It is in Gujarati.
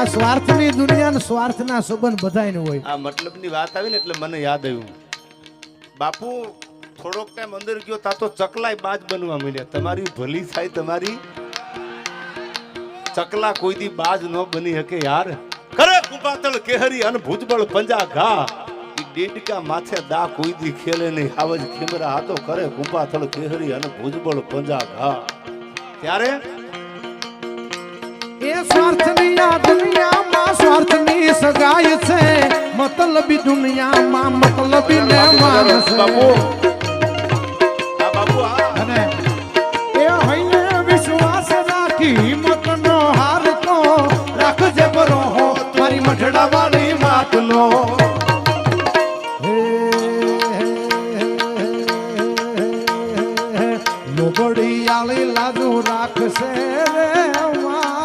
આ સ્વાર્થની દુનિયા ને સ્વાર્થના સંબંધ બધાયને હોય. આ મતલબની વાત આવી ને એટલે મને યાદ આવ્યું. બાપુ થોડોક ટાઈમ અંદર ગયો તા તો ચકલાય બાજ બનવા માંડ્યા. તમારી ભલી થાય, તમારી ચકલા કોઈ દી બાજ ન બની શકે યાર. કરે કુપાતળ કેહરી અને ભુજબળ પંજા ઘા, ઈ ડેડકા માથે દા કોઈ દી ખેલે નહીં. આવજ ખીમરા હાથો કરે કુપાતળ કેહરી અને ભુજબળ પંજા ઘા. ત્યારે એ સ્વાર્થની આ દુનિયામાં સ્વાર્થની સગાઈ છે, મતલબી દુનિયામાં મતલબી ને માનસ. બાપુ